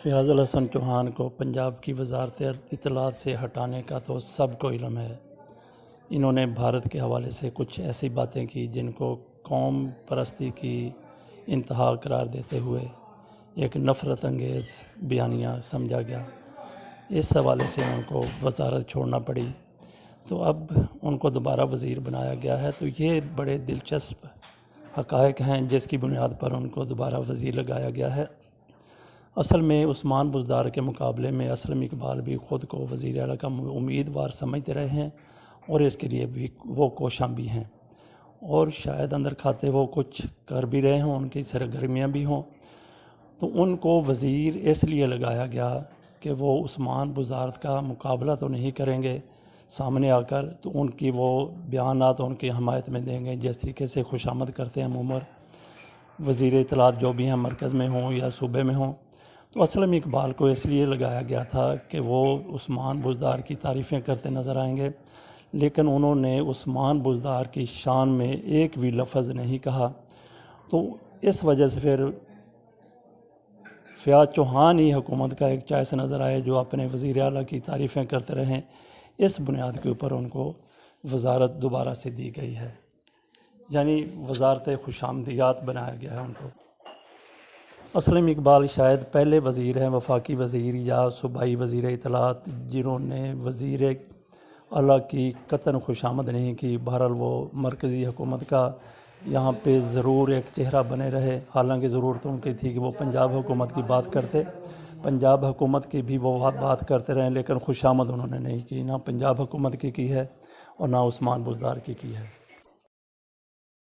فیاض الحسن چوہان کو پنجاب کی وزارت اطلاعات سے ہٹانے کا تو سب کو علم ہے۔ انہوں نے بھارت کے حوالے سے کچھ ایسی باتیں کی جن کو قوم پرستی کی انتہا قرار دیتے ہوئے ایک نفرت انگیز بیانیہ سمجھا گیا۔ اس حوالے سے ان کو وزارت چھوڑنا پڑی، تو اب ان کو دوبارہ وزیر بنایا گیا ہے۔ تو یہ بڑے دلچسپ حقائق ہیں جس کی بنیاد پر ان کو دوبارہ وزیر لگایا گیا ہے۔ اصل میں عثمان بزدار کے مقابلے میں اسلم اقبال بھی خود کو وزیر اعلیٰ کا امیدوار سمجھتے رہے ہیں اور اس کے لیے بھی وہ کوشاں بھی ہیں، اور شاید اندر کھاتے وہ کچھ کر بھی رہے ہوں، ان کی سرگرمیاں بھی ہوں۔ تو ان کو وزیر اس لیے لگایا گیا کہ وہ عثمان بزدار کا مقابلہ تو نہیں کریں گے سامنے آ کر، تو ان کی وہ بیانات ان کی حمایت میں دیں گے جس طریقے سے خوشامد کرتے ہیں عموماً وزیر اطلاعات جو بھی ہیں مرکز میں ہوں یا صوبے میں ہوں۔ تو اسلم اقبال کو اس لیے لگایا گیا تھا کہ وہ عثمان بزدار کی تعریفیں کرتے نظر آئیں گے، لیکن انہوں نے عثمان بزدار کی شان میں ایک بھی لفظ نہیں کہا۔ تو اس وجہ سے پھر فیاض چوہان ہی حکومت کا ایک چائس نظر آئے جو اپنے وزیر اعلیٰ کی تعریفیں کرتے رہیں۔ اس بنیاد کے اوپر ان کو وزارت دوبارہ سے دی گئی ہے، یعنی وزارت خوشامدیات بنایا گیا ہے ان کو۔ اسلم اقبال شاید پہلے وزیر ہیں، وفاقی وزیر یا صوبائی وزیر اطلاعات، جنہوں نے وزیر اعلیٰ کی قطعاً خوشامد نہیں کی۔ بہرحال وہ مرکزی حکومت کا یہاں پہ ضرور ایک چہرہ بنے رہے، حالانکہ ضرورت ان کی تھی کہ وہ پنجاب حکومت کی بات کرتے، پنجاب حکومت کی بھی وہ بات کرتے رہے، لیکن خوشامد انہوں نے نہیں کی، نہ پنجاب حکومت کی ہے اور نہ عثمان بزدار کی ہے۔